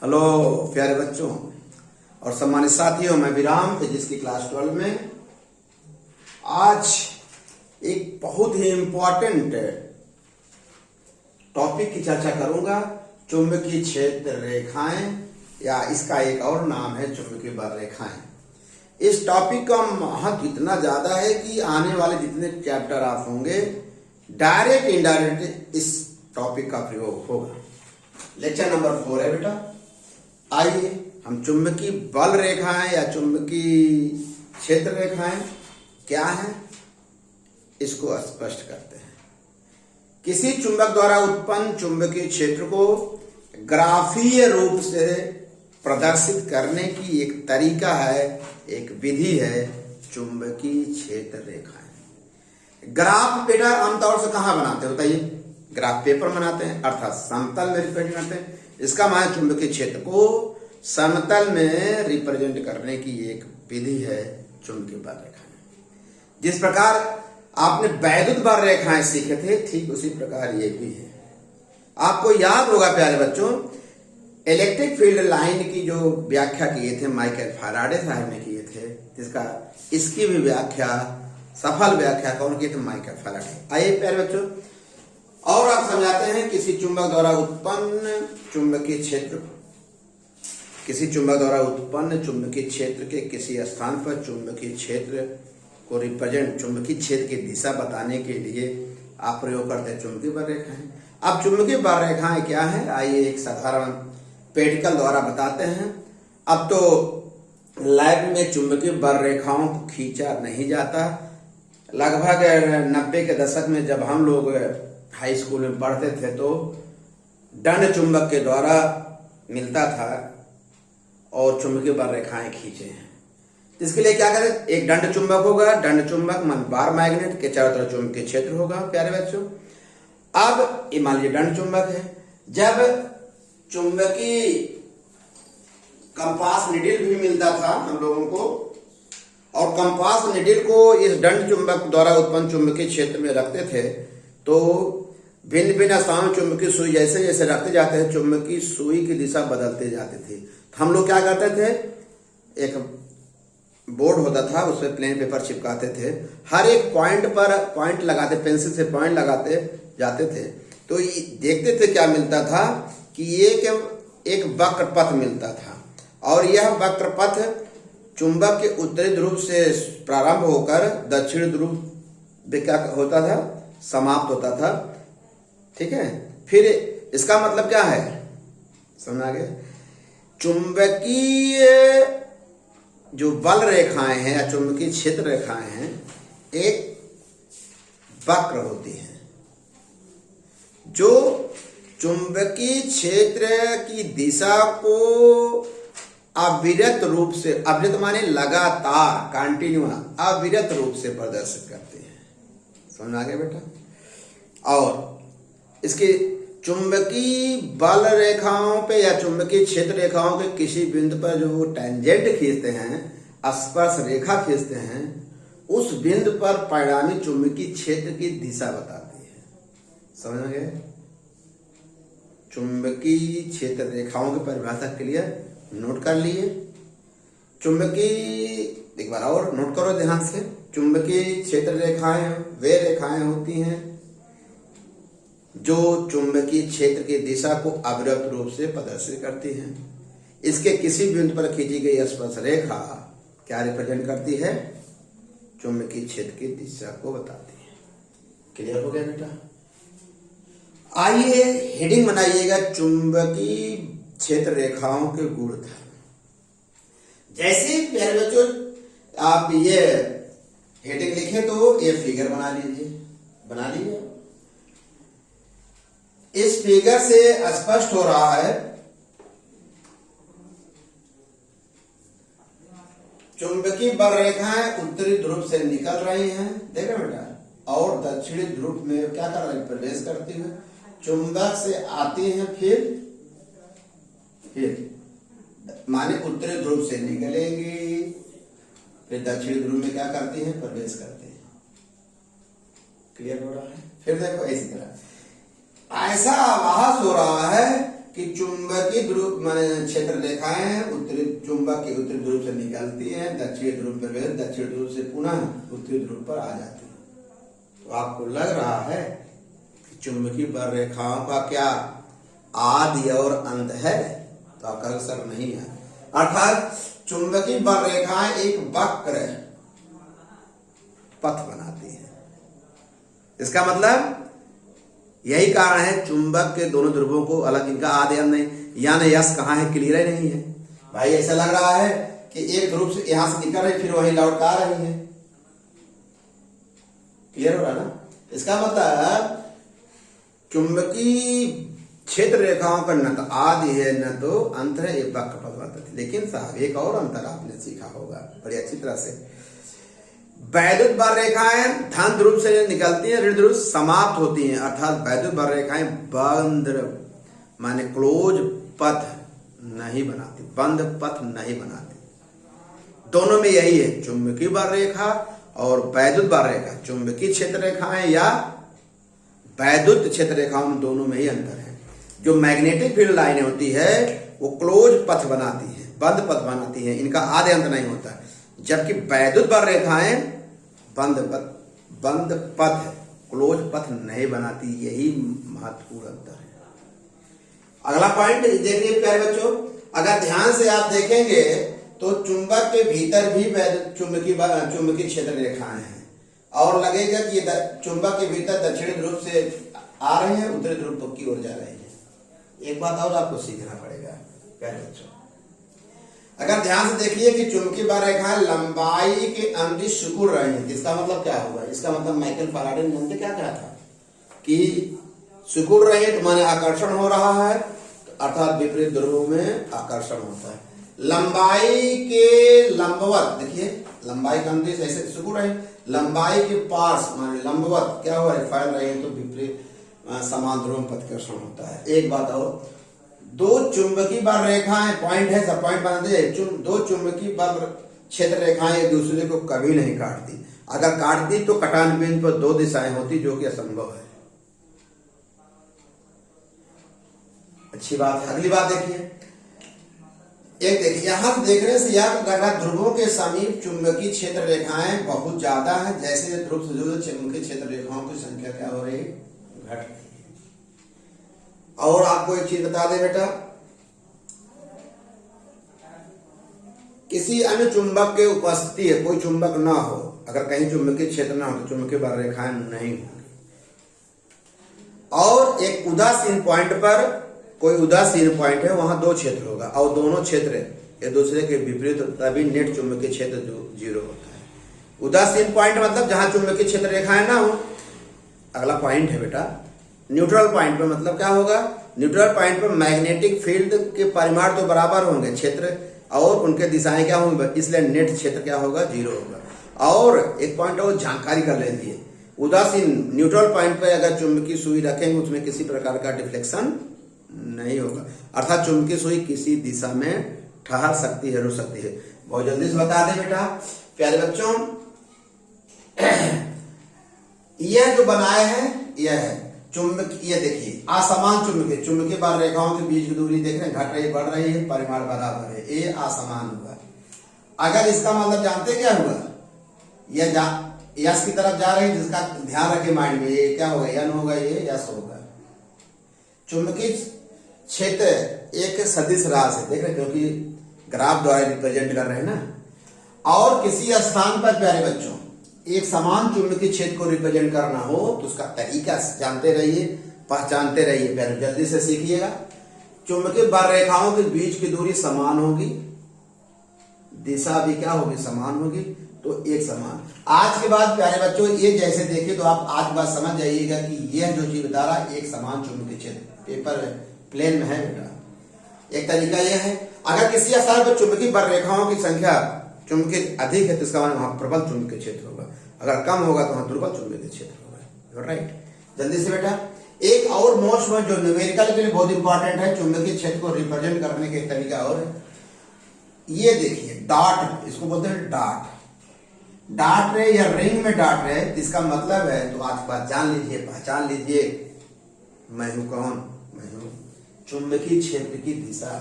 Hello प्यारे बच्चों और सम्मानित साथियों, मैं विराम फिजिक्स की क्लास 12 में आज एक बहुत ही इम्पोर्टेंट टॉपिक की चर्चा करूंगा। चुंबकीय क्षेत्र रेखाएं, या इसका एक और नाम है चुंबकीय बल रेखाएं। इस टॉपिक का महत्व इतना ज्यादा है कि आने वाले जितने चैप्टर आप होंगे डायरेक्ट इनडायरेक्ट इस टॉपिक का प्रयोग होगा। लेक्चर नंबर 4 है बेटा। आइए हम चुंबकीय बल रेखाएं या चुंबकीय क्षेत्र रेखाएं क्या है इसको स्पष्ट करते हैं। किसी चुंबक द्वारा उत्पन्न चुंबकीय क्षेत्र को ग्राफीय रूप से प्रदर्शित करने की एक तरीका है, एक विधि है चुंबकीय क्षेत्र रेखाएं। ग्राफ बेटा आमतौर से कहाँ बनाते हैं बताइए? ग्राफ पेपर बनाते हैं, अर्थात समतल में रिप्रेजेंट करते हैं। इसका माने चुंबकीय क्षेत्र को समतल में रिप्रेजेंट करने की एक विधि है चुंबकीय बल रेखाएं। जिस प्रकार आपने वैद्युत बल रेखाएं सीखे थे, ठीक उसी प्रकार ये भी है। आपको याद होगा प्यारे बच्चों, इलेक्ट्रिक फील्ड लाइन की जो व्याख्या किए थे माइकल फैराडे साहब ने किए थे, जिसका इसकी भी व्याख्या, सफल व्याख्या कौन की थे? Michael Faraday. आइए प्यारे बच्चों, और आप समझाते हैं किसी चुंबक द्वारा उत्पन्न चुंबकीय क्षेत्र, किसी चुंबक द्वारा उत्पन्न चुंबकीय क्षेत्र के किसी स्थान पर चुंबकीय क्षेत्र को रिप्रेजेंट, चुंबकीय क्षेत्र की दिशा बताने के लिए आप प्रयोग करते हैं चुंबकीय बल रेखाएं। अब चुंबकीय बल रेखाएं क्या है, आइए एक साधारण पेडिकल द्वारा बताते हैं। अब तो लैब में चुंबकीय बल रेखाओं को खींचा नहीं जाता। लगभग 90 के दशक में जब हम लोग हाई स्कूल में पढ़ते थे तो दंड चुंबक के द्वारा मिलता था और चुंबकीय बल रेखाएं खींचे हैं। इसके लिए क्या करें? एक दंड चुंबक होगा, दंड चुंबक मान बार मैग्नेट के चारों तरफ चुंबकीय क्षेत्र होगा प्यारे बच्चों। अब ये मान लीजिए दंड चुंबक है। जब चुंबकीय कंपास निडिल भी मिलता था हम लोगों को, और कंपास निडिल को इस दंड चुंबक द्वारा उत्पन्न चुंबकीय क्षेत्र में रखते थे, तो भिन्न भिन्न स्थान चुंबकीय सुई जैसे जैसे रखते जाते हैं, चुंबकीय सुई की दिशा बदलते जाते थे। हम लोग क्या करते थे, एक बोर्ड होता था, उस पर प्लेन पेपर चिपकाते थे, हर एक पॉइंट पर पॉइंट लगाते, पेंसिल से पॉइंट लगाते जाते थे। तो देखते थे क्या मिलता था कि एक वक्र पथ मिलता था, और यह वक्र पथ चुंबक के उत्तरी ध्रुव से प्रारंभ होकर दक्षिण ध्रुव पे क्या होता था? समाप्त होता था। ठीक है, फिर इसका मतलब क्या है, समझ आ गया? चुंबकीय जो बल रेखाएं हैं या चुंबकीय क्षेत्र रेखाएं हैं, एक वक्र होती हैं जो चुंबकीय क्षेत्र की दिशा को अविरत रूप से, अविरत माने लगातार, कंटिन्यू, अविरत रूप से प्रदर्शित करते हैं। समझ आ गया बेटा? और इसके चुंबकीय बल रेखाओं पे या चुंबकीय क्षेत्र रेखाओं के किसी बिंदु पर जो टेंजेंट खींचते हैं, स्पर्श रेखा खींचते हैं, उस बिंदु पर परिणामी चुंबकीय क्षेत्र की दिशा बताती है। समझ गए? चुंबकीय क्षेत्र रेखाओं की परिभाषा क्लियर? नोट कर लिए? चुंबकीय, एक बार और नोट करो ध्यान से। चुंबकीय क्षेत्र रेखाएं वे रेखाएं होती हैं जो चुंबकीय क्षेत्र की दिशा को अविरत रूप से प्रदर्शित करती हैं। इसके किसी बिंदु पर खींची गई स्पर्श रेखा क्या रिप्रेजेंट करती है? चुंबकीय क्षेत्र की दिशा को बताती है। क्लियर हो गया बेटा? आइए हेडिंग बनाइएगा, चुंबकीय क्षेत्र रेखाओं के गुणधर्म। जैसे प्यारे बच्चों आप ये हेडिंग लिखे तो ये फिगर बना लीजिए, बना लीजिए। इस फिगर से स्पष्ट हो रहा है चुंबकीय बल रेखाएं उत्तरी ध्रुव से निकल रही हैं, देखो बेटा, और दक्षिणी ध्रुव में क्या कर रही? प्रवेश करती हुई चुंबक से आती हैं, फिर माने उत्तरी ध्रुव से निकलेंगी, फिर दक्षिणी ध्रुव में क्या करती हैं? प्रवेश करती हैं। क्लियर हो रहा है? फिर देखो इसी तरह ऐसा आभास हो रहा है कि चुंबकीय ध्रुव माने क्षेत्र रेखाएं उत्तरी चुंबक के उत्तरी ध्रुव से निकलती हैं, दक्षिण ध्रुव पर दक्षिण ध्रुव से पुनः उत्तरी ध्रुव पर आ जाती है। तो आपको लग रहा है कि चुंबकीय बर रेखाओं का क्या आदि और अंत है? तो आपका आंसर नहीं है। अर्थात चुंबकीय बर रेखाएं एक वक्र पथ बनाती है। इसका मतलब यही कारण है चुंबक के दोनों ध्रुवों को अलग, इनका आदि अंत नहीं, यानी यस कहाँ है क्लियर ही नहीं है। भाई ऐसा लग रहा है कि एक ध्रुव से यहां से निकल रही फिर वहीं लौट आ रही है। क्लियर हो रहा ना? इसका मतलब चुंबकीय क्षेत्र रेखाओं का न तो आदि है न तो अंत है, एक वक्र पथ बनाती है। लेकिन साहब एक और अंतर आपने सीखा होगा बड़ी अच्छी तरह से, वैद्युत बर रेखाएं धन ध्रुव से निकलती हैं, ऋण ध्रुव समाप्त होती हैं। अर्थात वैद्युत बर रेखाएं बंद माने क्लोज पथ नहीं बनाती, बंद पथ नहीं बनाती। दोनों में यही है, चुंबकीय बर रेखा और वैद्युत बर रेखा, चुंबकीय क्षेत्र रेखाएं या वैद्युत क्षेत्र रेखाओं में दोनों में ही अंतर है। जो मैग्नेटिक फील्ड लाइनें होती है वो क्लोज पथ बनाती है, बंद पथ बनाती है, इनका आदि अंत नहीं होता। जबकि वैद्युत बर रेखाएं बंद पथ क्लोज पथ नहीं बनाती, यही महत्वपूर्ण अंतर है। अगला पॉइंट देखिए प्यारे बच्चों, अगर ध्यान से आप देखेंगे तो चुंबक के भीतर भी चुंबकीय क्षेत्र रेखाएं हैं और लगेगा कि चुंबक के भीतर दक्षिणी ध्रुव से आ रहे हैं, उत्तरी ध्रुव की ओर जा रहे हैं। एक बात और आपको सीखना पड़ेगा प्यारे बच्चों, अगर ध्यान से देखिए कि चुंबकीय बर रेखाएं लंबाई के अनुदिश सिकुड़ रही हैं, इसका मतलब क्या होगा? इसका मतलब माइकल फैराडे ने जानते क्या कहा था कि सिकुड़ रही है तो माने आकर्षण हो रहा है, अर्थात विपरीत ध्रुवों में आकर्षण होता है। लंबाई के लंबवत, देखिए लंबाई का अनुदिश ऐसे सिकुड़ रहे हैं, लंबाई के पास माने लंबवत क्या हो रहा है? फैल रहे हैं, तो विपरीत समान ध्रुव में पथकर्षण होता है। एक बात और, दो चुंबकीय बर रेखाएं, पॉइंट है सब पॉइंट बनाते हैं, दो चुंबकीय बर क्षेत्र रेखाएं एक दूसरे को कभी नहीं काटती। अगर काटती तो कटान बिंदु पर दो दिशाएं होती, जो कि असंभव है। अच्छी बात है। अगली बात देखिए, एक देखिए यहां देखने से यह लगा ध्रुवों के समीप चुंबकीय क्षेत्र रेखाएं बहुत ज्यादा है, जैसे ध्रुव से जुड़े चुंबकीय क्षेत्र रेखाओं की संख्या क्या हो रही है? घट रही है। और आपको एक चीज बता दे बेटा, किसी अन्य चुंबक के उपस्थिति है, कोई चुंबक ना हो, अगर कहीं चुंबकीय क्षेत्र ना हो तो चुंबकीय बर रेखाएं नहीं होगी। और एक उदासीन पॉइंट पर, कोई उदासीन पॉइंट है वहां दो क्षेत्र होगा और दोनों क्षेत्र एक दूसरे के विपरीत, तभी नेट चुंबकीय क्षेत्र जीरो होता है। उदासीन पॉइंट मतलब जहां चुंबकीय क्षेत्र रेखाएं ना हो। अगला पॉइंट है बेटा न्यूट्रल पॉइंट पर, मतलब क्या होगा? न्यूट्रल पॉइंट पर मैग्नेटिक फील्ड के परिमाण तो बराबर होंगे क्षेत्र और उनके दिशाएं क्या होंगी, इसलिए नेट क्षेत्र क्या होगा? जीरो होगा। और एक पॉइंट और जानकारी कर लेती है, उदासीन न्यूट्रल पॉइंट पर अगर चुंबकीय सुई रखेंगे उसमें किसी प्रकार का डिफ्लेक्शन नहीं होगा, अर्थात चुंबकीय सुई किसी दिशा में ठहर सकती है, रुक सकती है। बहुत जल्दी से बता दें बेटा प्यारे बच्चों, यह जो बनाए हैं यह है चुंबकीय, ये देखिए असमान चुंबकीय बर रेखाओं के बीच की दूरी देख रहे हैं, घट रही बढ़ रही है, परिमाण बराबर है, ये असमान हुआ। अगर इसका मतलब जानते क्या हुआ? यह यस की तरफ जा रही है, जिसका ध्यान रखे माइंड में, ये क्या होगा? यन होगा, ये यस होगा। चुंबकीय क्षेत्र एक सदिश राशि है, देख रहे, क्योंकि ग्राफ द्वारा रिप्रेजेंट कर रहे हैं ना। और किसी स्थान पर प्यारे बच्चों एक समान चुंबकीय क्षेत्र को रिप्रेजेंट करना हो तो उसका तरीका जानते रहिए, पहचानते रहिए, प्यारे जल्दी से सीखिएगा। चुंबकीय बर रेखाओं के बीच की दूरी समान होगी, दिशा भी क्या होगी? समान होगी, तो एक समान। आज के बाद प्यारे बच्चों ये जैसे देखिए तो आप आज बात समझ जाइएगा कि यह जो जीव धारा एक समान चुंबकीय क्षेत्र पेपर प्लेन में है बेटा। एक तरीका यह है, अगर किसी स्थान पर चुंबकीय बर रेखाओं की संख्या चुंबकीय अधिक है तो इसका मतलब वहां प्रबल चुंबकीय क्षेत्र होगा, अगर कम होगा तो वहां दुर्बल चुंबकीय क्षेत्र होगा। राइट, जल्दी से बेटा एक और मोस्ट में जो न्यूमेरिकल के लिए बहुत इंपॉर्टेंट है, चुंबकीय क्षेत्र को रिप्रेजेंट करने के तरीका और है। ये देखिए डॉट, इसको बोलते हैं डॉट। डॉट रहे या रिंग में डॉट रहे, इसका मतलब है, तो आज बात जान लीजिए, पहचान लीजिए, मैं हूं कौन? मैं हूं चुंबकीय क्षेत्र की दिशा।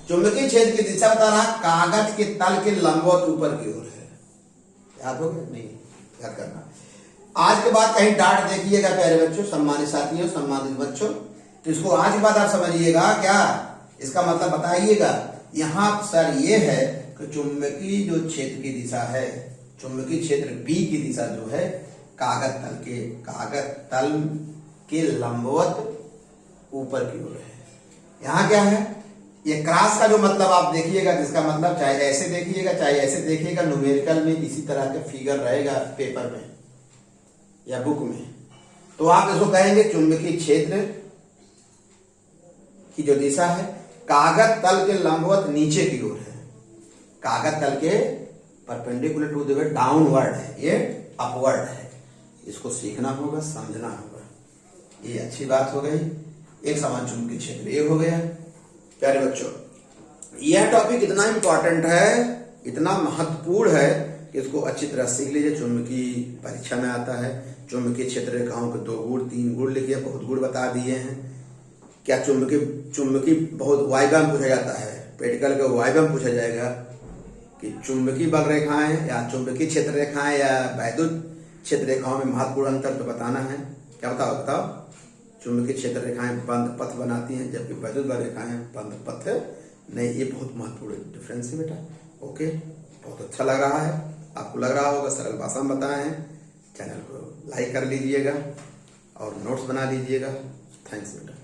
चुंबकीय क्षेत्र की दिशा बता रहा, कागज के तल के लंबवत ऊपर की ओर है। याद हो गया? नहीं याद करना। आज के बाद कहीं डांट देखिएगा प्यारे बच्चों, सम्मानित साथियों, सम्मानित बच्चों, तो इसको आज के बाद आप समझिएगा क्या इसका मतलब बताइएगा। यहां सर ये है कि चुंबकीय जो क्षेत्र की दिशा है, चुंबकीय क्षेत्र बी की दिशा जो है कागज तल के लंबवत ऊपर की ओर है। यहां क्या है, ये क्रॉस का जो मतलब आप देखिएगा, जिसका मतलब चाहे ऐसे देखिएगा चाहे ऐसे देखिएगा, न्यूमेरिकल में इसी तरह का फिगर रहेगा पेपर में या बुक में, तो आप इसको कहेंगे चुंबकीय क्षेत्र की जो दिशा है कागज तल के लंबवत नीचे की ओर है। कागज तल के परपेंडिकुलर टू द डाउनवर्ड है, ये अपवर्ड है। इसको सीखना होगा, समझना होगा। ये अच्छी बात हो गई। एक समान चुंबकीय क्षेत्र ये हो गया। प्यारे बच्चों, यह टॉपिक इतना इंपॉर्टेंट है, इतना महत्वपूर्ण है कि इसको अच्छी तरह सीख लीजिए। चुंबकीय परीक्षा में आता है। चुंबकीय क्षेत्र रेखाओं के 2 गुण 3 गुण लिखिए, बहुत गुण बता दिए हैं। क्या चुंबकीय बहुत वाइवा में पूछा जाता है, प्रैक्टिकल के वाइवा में पूछा जाएगा कि चुंबकीय बल रेखाएं या चुंबकीय क्षेत्र रेखाएं या वैद्युत क्षेत्र रेखाओं में महत्वपूर्ण अंतर तो बताना है। क्या बताओ? चुंबकीय क्षेत्र रेखाएं बंद पथ बनाती हैं, जबकि वैद्युत बल रेखाएं बंद पथ नहीं। ये बहुत महत्वपूर्ण डिफरेंस है बेटा। ओके, बहुत अच्छा लग रहा है, आपको लग रहा होगा, सरल भाषा में बताए हैं। चैनल को लाइक कर लीजिएगा और नोट्स बना लीजिएगा। थैंक्स बेटा।